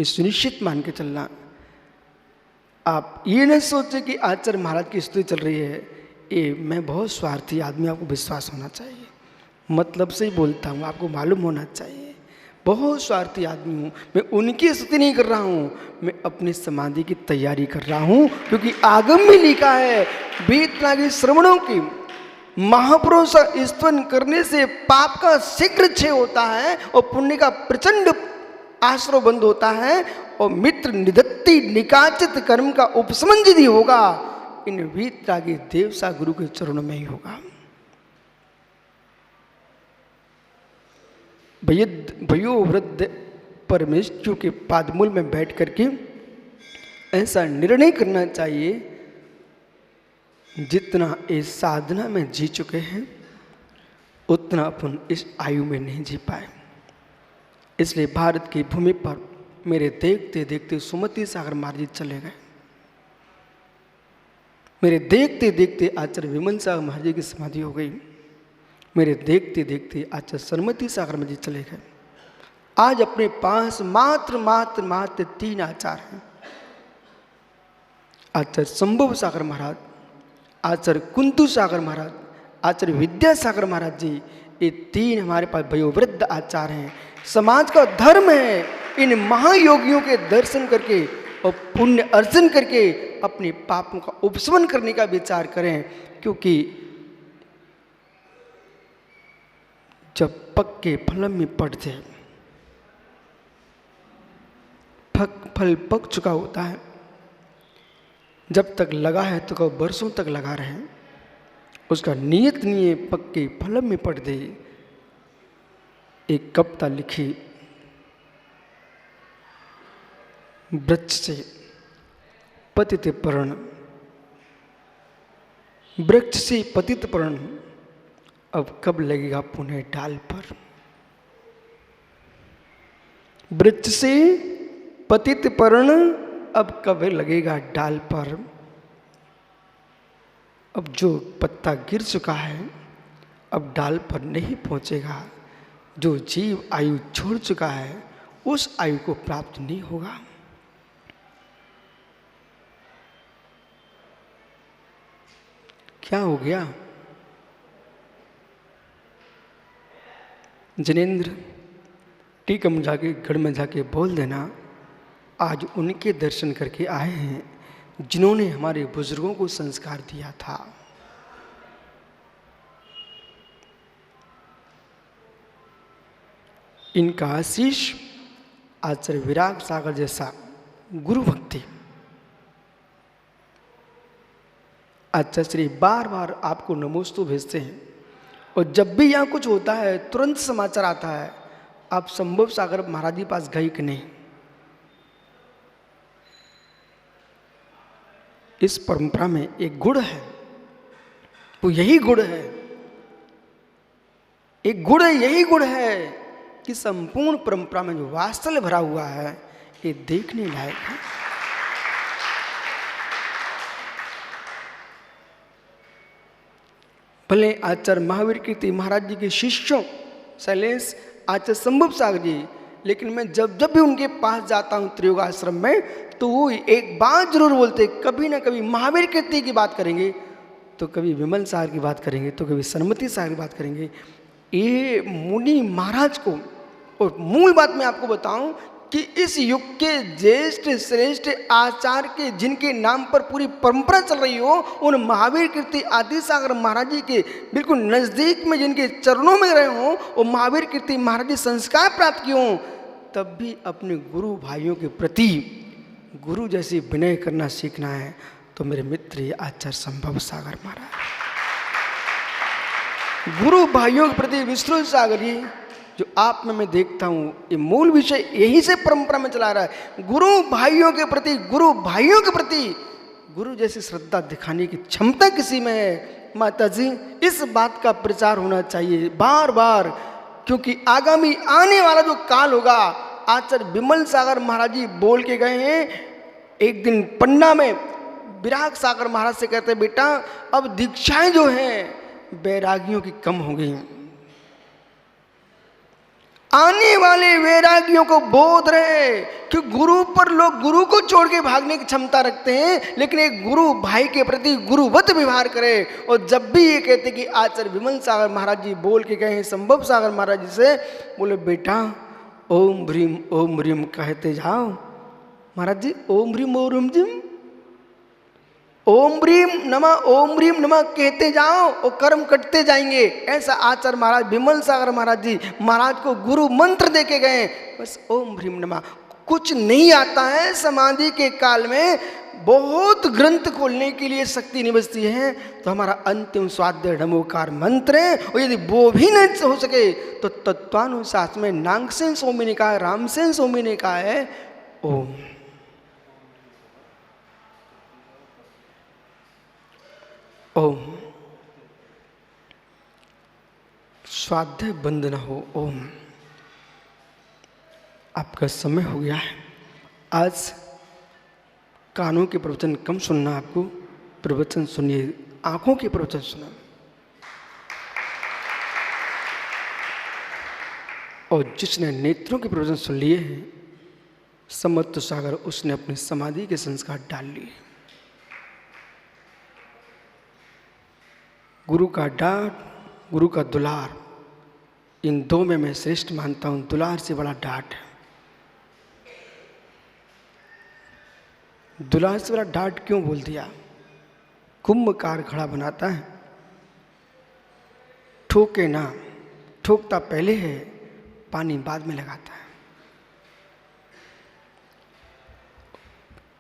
ये सुनिश्चित मान के चलना। आप ये न सोचे कि आचार्य महाराज की स्तुति चल रही है, ये मैं बहुत स्वार्थी आदमी, आपको विश्वास होना चाहिए, मतलब से ही बोलता हूँ, आपको मालूम होना चाहिए बहुत स्वार्थी आदमी हूँ। मैं उनकी स्तुति नहीं कर रहा हूँ, मैं अपनी समाधि की तैयारी कर रहा हूँ, क्योंकि आगम में लिखा है वेदनागी श्रवणों की महापुरुष स्तवन करने से पाप का शीघ्र क्षय होता है और पुण्य का प्रचंड आश्रय बंद होता है, और मित्र निधत्ति निकाचित कर्म का उपशमन यदि होगा इन वीतरागी देवसा गुरु के चरणों में ही होगा। भयो वृद्ध परमेश्वर के पादमूल में बैठ करके ऐसा निर्णय करना चाहिए, जितना इस साधना में जी चुके हैं उतना अपन इस आयु में नहीं जी पाए। इसलिए भारत की भूमि पर मेरे देखते देखते सुमति सागर महाराज जी चले गए, मेरे देखते देखते आचार्य विमल सागर महाराज जी की समाधि हो गई, मेरे देखते देखते आचार्य सरमती सागर महाराज जी चले गए। आज अपने पास मात्र मात्र मात्र 3 आचार्य हैं, आचार्य संभव सागर महाराज, आचार्य कुंतु सागर महाराज, आचार्य विद्यासागर महाराज जी। ये 3 हमारे पास वयोवृद्ध आचार्य हैं। समाज का धर्म है इन महायोगियों के दर्शन करके और पुण्य अर्जन करके अपने पापों का उपशमन करने का विचार करें, क्योंकि जब पक्के फल में पड़ते फल पक चुका होता है, जब तक लगा है तो कब बरसों तक लगा रहे, उसका नियत नहीं है पक्के फल में पड़ दे। एक कविता लिखी, वृक्ष से पतित पर्ण, वृक्ष से पतित पर्ण अब कब लगेगा पुनः डाल पर। वृक्ष से पतित पर्ण अब कब लगेगा डाल पर। अब जो पत्ता गिर चुका है अब डाल पर नहीं पहुंचेगा, जो जीव आयु छोड़ चुका है उस आयु को प्राप्त नहीं होगा। क्या हो गया? जिनेंद्र टीकम जाके गढ़ में जाके बोल देना, आज उनके दर्शन करके आए हैं जिन्होंने हमारे बुजुर्गों को संस्कार दिया था। इनका आशीष आचार्य विराग सागर जैसा गुरु भक्ति, आचार्य श्री बार बार आपको नमोस्तु भेजते हैं, और जब भी यहाँ कुछ होता है तुरंत समाचार आता है आप संभव सागर महाराज जी पास गए कि नहीं। इस परंपरा में एक गुण है, वो यही गुण है, एक गुण यही गुण है कि संपूर्ण परंपरा में जो वात्सल्य भरा हुआ है ये देखने लायक है। भले आचार्य महावीर कीर्ति महाराज जी के शिष्यों शैलेश आचार्य संभव सागर जी, लेकिन मैं जब जब भी उनके पास जाता हूँ त्रियोग आश्रम में तो वो एक बात जरूर बोलते, कभी ना कभी महावीर कीर्ति की बात करेंगे, तो कभी विमल सागर की बात करेंगे, तो कभी सरमती सागर की बात करेंगे। ये मुनि महाराज को, और मूल बात मैं आपको बताऊं कि इस युग के ज्येष्ठ श्रेष्ठ आचार्य के जिनके नाम पर पूरी परंपरा चल रही हो, उन महावीर कीर्ति आदि सागर महाराज जी के बिल्कुल नज़दीक में जिनके चरणों में रहे हों और महावीर कीर्ति महाराज जी संस्कार प्राप्त किए हों, तब भी अपने गुरु भाइयों के प्रति गुरु जैसी विनय करना सीखना है तो मेरे मित्र ये आचार्य संभव सागर महाराज, गुरु भाइयों के प्रति विष्णु सागर जी जो आप में मैं देखता हूँ, ये मूल विषय यही से परंपरा में चला रहा है। गुरु भाइयों के प्रति, गुरु भाइयों के प्रति गुरु जैसी श्रद्धा दिखाने की क्षमता किसी में है। माता जी इस बात का प्रचार होना चाहिए बार बार, क्योंकि आगामी आने वाला जो काल होगा, आचार्य विमल सागर महाराज जी बोल के गए हैं। एक दिन पन्ना में विराग सागर महाराज से कहते, बेटा अब दीक्षाएं जो हैं बैरागियों की कम हो गई, आने वाले वैरागियों को बोध रहे कि गुरु पर लोग गुरु को छोड़ के भागने की क्षमता रखते हैं, लेकिन एक गुरु भाई के प्रति गुरुवत व्यवहार करे। और जब भी ये कहते कि आचार्य विमल सागर महाराज जी बोल के गए हैं संभव सागर महाराज जी से, बोले बेटा ओम ह्रीम कहते जाओ। महाराज जी ओम ह्रीम जिम ओम ह्रीम नमः कहते जाओ और कर्म कटते जाएंगे। ऐसा आचार्य महाराज विमल सागर महाराज जी महाराज को गुरु मंत्र दे के गए, बस ओम ह्रीम नमः। कुछ नहीं आता है समाधि के काल में, बहुत ग्रंथ खोलने के लिए शक्ति नहीं बचती है, तो हमारा अंतिम स्वाध्याय नमोकार मंत्र है। और यदि वो भी न हो सके तो तत्वानुशासन में नागसेन स्वामी ने कहा, रामसेन स्वामी ने कहा है ओम। ओम स्वाध्याय बंद न हो। ओम आपका समय हो गया है। आज कानों के प्रवचन कम सुनना, आपको प्रवचन सुनिए, आंखों के प्रवचन सुना। और जिसने नेत्रों के प्रवचन सुन लिए हैं समर्थ सागर, उसने अपनी समाधि के संस्कार डाल लिए। गुरु का डांट, गुरु का दुलार, इन दो में मैं श्रेष्ठ मानता हूं। दुलार से बड़ा डांट है। दुलार से बड़ा डांट क्यों बोल दिया? कुंभकार घड़ा बनाता है, ठोके ना, ठोकता पहले है, पानी बाद में लगाता है।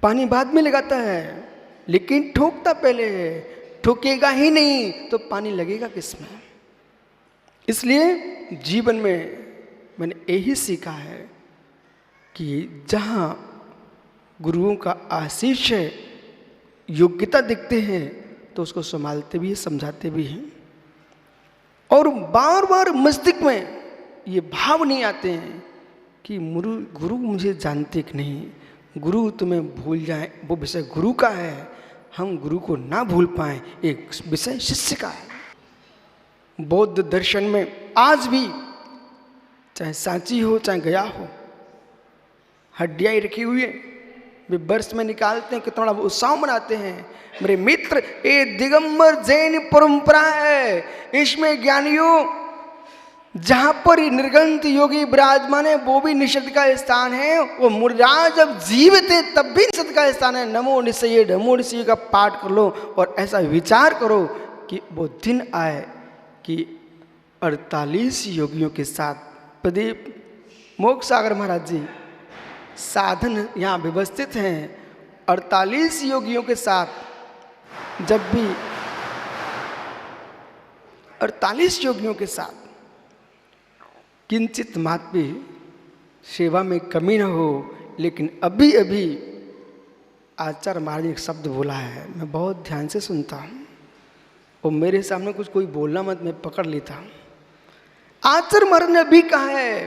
पानी बाद में लगाता है लेकिन ठोकता पहले है। ठोकेगा ही नहीं तो पानी लगेगा किसमें? इसलिए जीवन में मैंने यही सीखा है कि जहाँ गुरुओं का आशीष है, योग्यता दिखते हैं, तो उसको संभालते भी हैं, समझाते भी हैं। और बार बार मस्तिष्क में ये भाव नहीं आते हैं कि गुरु मुझे जानते कि नहीं, गुरु तुम्हें भूल जाए, वो विषय गुरु का है, हम गुरु को ना भूल पाए, एक विषय शिष्य का है। बौद्ध दर्शन में आज भी चाहे सांची हो चाहे गया हो, हड्डियाँ रखी हुई है, वे वर्ष में निकालते हैं, कितना बड़ा उत्सव मनाते हैं। मेरे मित्र, ये दिगंबर जैन परंपरा है, इसमें ज्ञानियों जहाँ पर निर्गंत योगी विराजमान है वो भी निषद का स्थान है। वो मुराज जब जीवित थे तब भी निषद का स्थान है। नमो निश्चय का पाठ कर लो और ऐसा विचार करो कि वो दिन आए कि 48 योगियों के साथ प्रदीप मोक्ष सागर महाराज जी साधन यहाँ व्यवस्थित हैं। 48 योगियों के साथ जब भी 48 योगियों के साथ किंचित मात्र भी सेवा में कमी न हो, लेकिन अभी अभी आचार्य महाराज ने एक शब्द बोला है, मैं बहुत ध्यान से सुनता हूँ और मेरे सामने कुछ कोई बोलना मत, मैं पकड़ लेता हूँ। आचार्य महाराज ने अभी कहा है,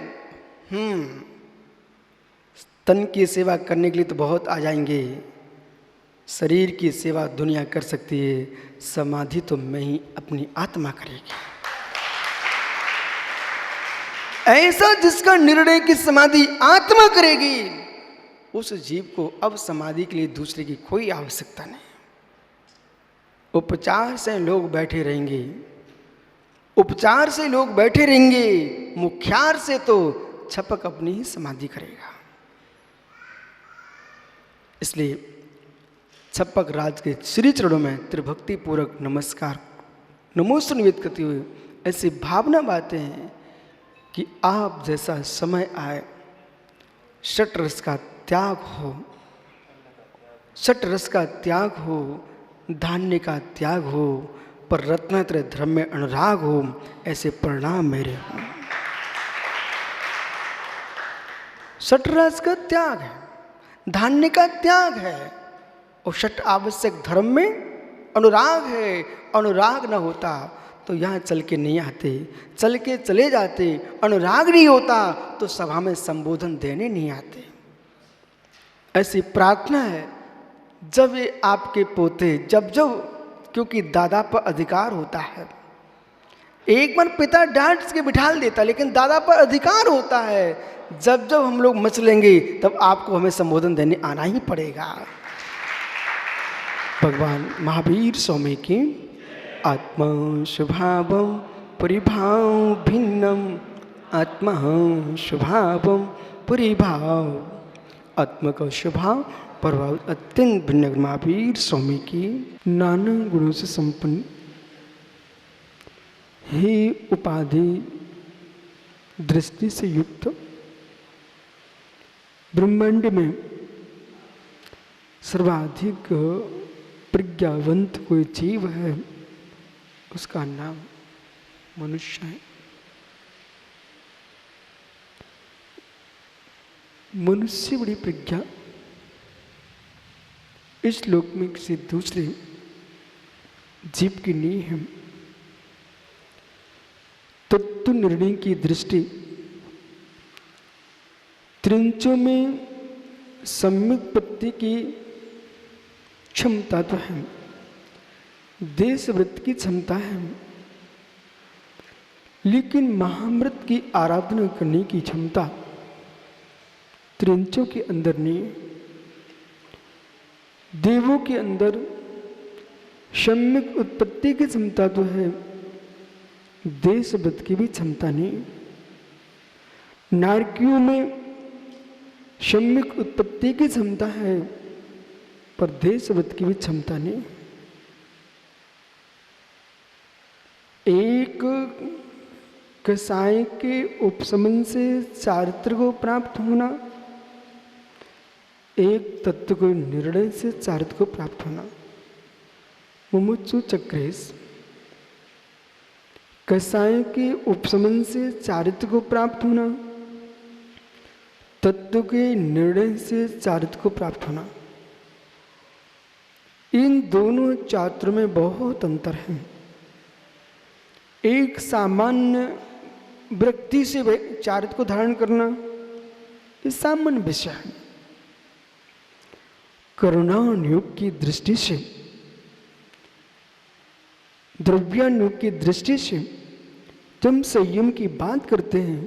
तन की सेवा करने के लिए तो बहुत आ जाएंगे, शरीर की सेवा दुनिया कर सकती है, समाधि तो मैं ही अपनी आत्मा करेगी। ऐसा जिसका निर्णय की समाधि आत्मा करेगी, उस जीव को अब समाधि के लिए दूसरे की कोई आवश्यकता नहीं। उपचार से लोग बैठे रहेंगे, उपचार से लोग बैठे रहेंगे, मुख्यार से तो छपक अपनी ही समाधि करेगा। इसलिए छपक राज के श्री चरणों में त्रिभक्ति पूर्वक नमस्कार नमोस्तु निवेदित करते हुए ऐसी भावना बातें हैं कि आप जैसा समय आए, षट रस का त्याग हो, षट रस का त्याग हो, धान्य का त्याग हो, पर रत्नत्रय धर्म में अनुराग हो, ऐसे परिणाम मेरे हों। षट रस का त्याग है, धान्य का त्याग है, और षट आवश्यक धर्म में अनुराग है। अनुराग न होता तो यहाँ चल के नहीं आते, चल के चले जाते। अनुराग नहीं होता तो सभा में संबोधन देने नहीं आते। ऐसी प्रार्थना है जब ये आपके पोते जब क्योंकि दादा पर अधिकार होता है, एक बार पिता डांट के बिठाल देता, लेकिन दादा पर अधिकार होता है। जब जब हम लोग मचलेंगे तब आपको हमें संबोधन देने आना ही पड़ेगा। भगवान महावीर स्वामी की आत्मा स्वभावम परिभाव भिन्नम, आत्मा स्वभावम परिभाव, आत्मा का स्वभाव प्रभाव अत्यंत भिन्न। महावीर स्वामी की नाना गुणों से संपन्न हे उपाधि दृष्टि से युक्त ब्रह्मांड में सर्वाधिक प्रज्ञावंत कोई जीव है, उसका नाम मनुष्य है। मनुष्य बड़ी प्रज्ञा इस लोक में किसी दूसरे जीव की नहीं है। तत्व निर्णय की दृष्टि त्रिंचों में सम्यक पत्ति की क्षमता तो है, देशव्रत की क्षमता है, लेकिन महामृत की आराधना करने की क्षमता त्रिंचों के अंदर नहीं है। देवों के अंदर सम्यक उत्पत्ति की क्षमता तो है, देशव्रत की भी क्षमता नहीं। नारकियों में सम्यक उत्पत्ति की क्षमता है, पर देशव्रत की भी क्षमता नहीं। एक कसाय के उपशमन से चारित्र को प्राप्त होना, एक तत्व को निर्णय से चारित्र को प्राप्त होना। मुमुक्षु चक्रेश कसाय के उपशमन से चारित्र को प्राप्त होना, तत्व के निर्णय से चारित्र को प्राप्त होना। इन दोनों चारित्र में बहुत अंतर है। एक सामान्य वृत्ति से चारित्र को धारण करना ये सामान्य विषय है। करुणानुयोग की दृष्टि से, द्रव्यानुयोग की दृष्टि से जब हम संयम की बात करते हैं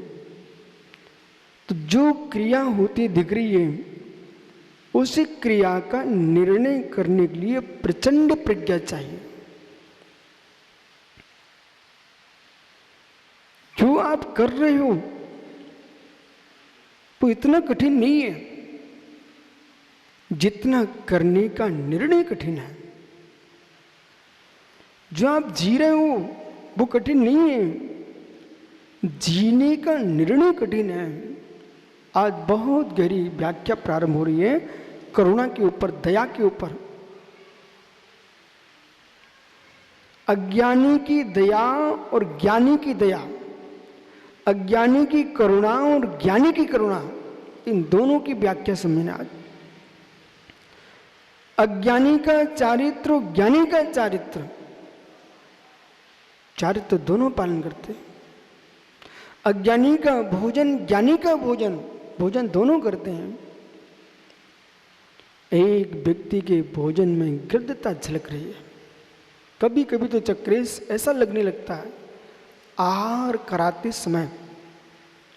तो जो क्रिया होती दिख रही है उसी क्रिया का निर्णय करने के लिए प्रचंड प्रज्ञा चाहिए। जो आप कर रहे हो वो इतना कठिन नहीं है जितना करने का निर्णय कठिन है। जो आप जी रहे हो वो कठिन नहीं है, जीने का निर्णय कठिन है। आज बहुत गहरी व्याख्या प्रारंभ हो रही है करुणा के ऊपर, दया के ऊपर। अज्ञानी की दया और ज्ञानी की दया, अज्ञानी की करुणा और ज्ञानी की करुणा, इन दोनों की व्याख्या समझना। आज अज्ञानी का चारित्र और ज्ञानी का चारित्र, चारित्र दोनों पालन करते। अज्ञानी का भोजन, ज्ञानी का भोजन, भोजन दोनों करते हैं। एक व्यक्ति के भोजन में गृद्धता झलक रही है। कभी कभी तो चक्रेश ऐसा लगने लगता है आहार कराते समय,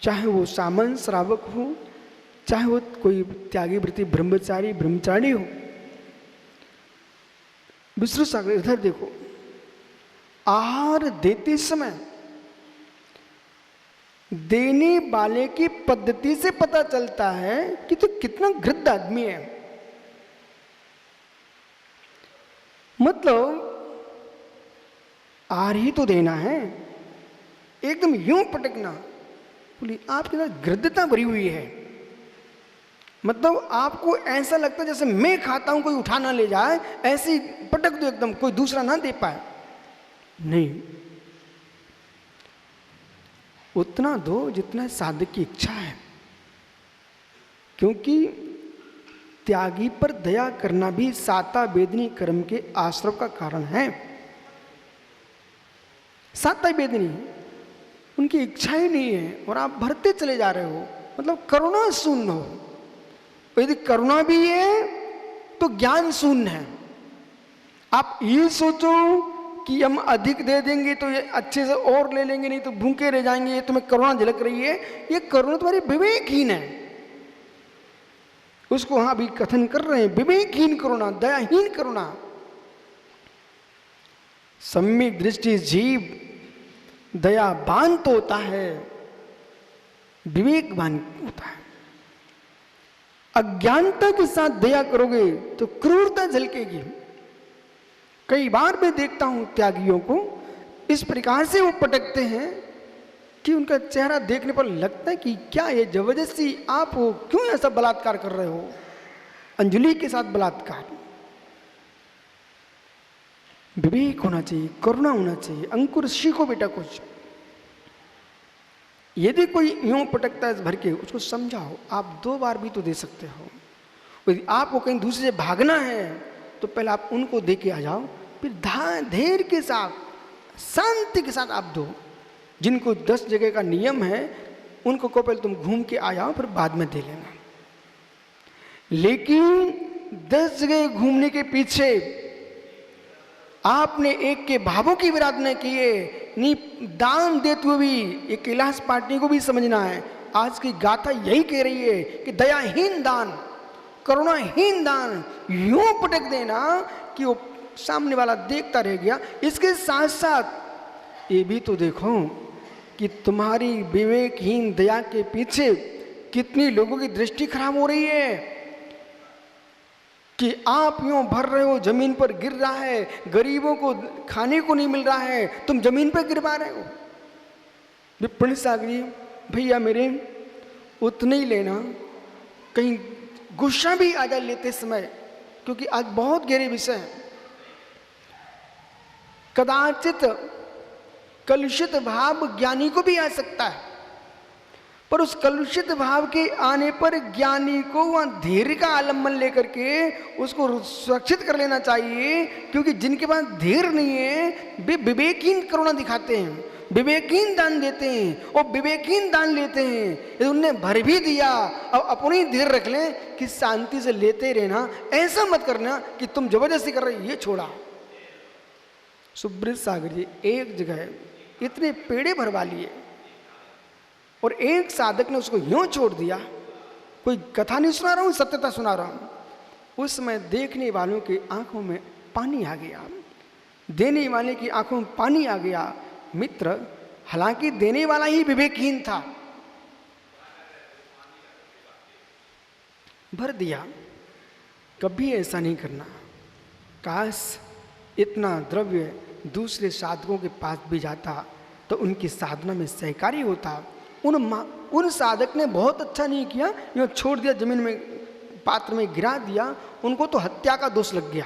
चाहे वो सामान्य श्रावक हो, चाहे वो कोई त्यागी वृत्ति ब्रह्मचारी ब्रह्मचारी हो। विष्णु सागर इधर देखो, आहार देते समय देने वाले की पद्धति से पता चलता है कि तो कितना गृद्ध आदमी है। मतलब आहार ही तो देना है, एकदम यूं पटकना, बोली आपके अंदर गृद्धता भरी हुई है। मतलब आपको ऐसा लगता है जैसे मैं खाता हूं कोई उठा ना ले जाए, ऐसी पटक दो एकदम, कोई दूसरा ना दे पाए। नहीं, उतना दो जितना साधक की इच्छा है, क्योंकि त्यागी पर दया करना भी साता वेदनी कर्म के आश्रव का कारण है। साता वेदनी उनकी इच्छा ही नहीं है और आप भरते चले जा रहे हो, मतलब करुणा शून्य हो। यदि करुणा भी है तो ज्ञान शून्य है। आप ये सोचो कि हम अधिक दे देंगे तो ये अच्छे से और ले लेंगे, नहीं तो भूखे रह जाएंगे, ये तुम्हें करुणा झलक रही है, ये करुणा तुम्हारी विवेकहीन है। उसको वहां भी कथन कर रहे हैं, विवेकहीन करुणा, दयाहीन करुणा। सम्यक दृष्टि जीव दयावान तो होता है, विवेकवान होता है। अज्ञानता के साथ दया करोगे तो क्रूरता झलकेगी। कई बार मैं देखता हूं त्यागियों को इस प्रकार से वो पटकते हैं कि उनका चेहरा देखने पर लगता है कि क्या ये जबरदस्ती आप हो, क्यों ऐसा बलात्कार कर रहे हो, अंजलि के साथ बलात्कार। विवेक होना चाहिए, करुणा होना चाहिए। अंकुर सीखो बेटा कुछ। यदि कोई यूं पटकता है भर के, उसको समझाओ। आप 2 बार भी तो दे सकते हो। यदि आपको कहीं दूसरे से भागना है तो पहले आप उनको दे के आ जाओ, फिर धैर्य के साथ, शांति के साथ आप दो। जिनको 10 जगह का नियम है उनको को पहले तुम घूम के आ जाओ, फिर बाद में दे लेना। लेकिन 10 जगह घूमने के पीछे आपने एक के भावों की विराध न किए, नहीं दान देते हुए भी ये कैलाश पार्टी को भी समझना है। आज की गाथा यही कह रही है कि दयाहीन दान, करुणाहीन दान यूं पटक देना कि वो सामने वाला देखता रह गया। इसके साथ साथ ये भी तो देखो कि तुम्हारी विवेकहीन दया के पीछे कितनी लोगों की दृष्टि खराब हो रही है कि आप यूं भर रहे हो, जमीन पर गिर रहा है, गरीबों को खाने को नहीं मिल रहा है, तुम जमीन पर गिरवा रहे हो। विपिन सागरी भैया मेरे उतने ही लेना, कहीं गुस्सा भी आ जाए लेते समय, क्योंकि आज बहुत गहरे विषय है। कदाचित कलुषित भाव ज्ञानी को भी आ सकता है, पर उस कलुषित भाव के आने पर ज्ञानी को वहां धैर्य का आलम्बन लेकर के उसको सुरक्षित कर लेना चाहिए। क्योंकि जिनके पास धैर्य नहीं है वे विवेकहीन करुणा दिखाते हैं, विवेकहीन दान देते हैं और विवेकहीन दान लेते हैं। यदि उनने भर भी दिया अब अपनी धैर्य रख लें कि शांति से लेते रहना। ऐसा मत करना कि तुम जबरदस्ती कर रहे, ये छोड़ा। सुब्रत सागर जी एक जगह इतने पेड़े भरवा लिए और एक साधक ने उसको यूं छोड़ दिया। कोई कथा नहीं सुना रहा हूं, सत्यता सुना रहा हूं। उस समय देखने वालों की आंखों में पानी आ गया, देने वाले की आंखों में पानी आ गया। मित्र, हालांकि देने वाला ही विवेकहीन था, भर दिया। कभी ऐसा नहीं करना। काश इतना द्रव्य दूसरे साधकों के पास भी जाता तो उनकी साधना में सहकारी होता। उन साधक ने बहुत अच्छा नहीं किया, यूँ छोड़ दिया, जमीन में पात्र में गिरा दिया, उनको तो हत्या का दोष लग गया।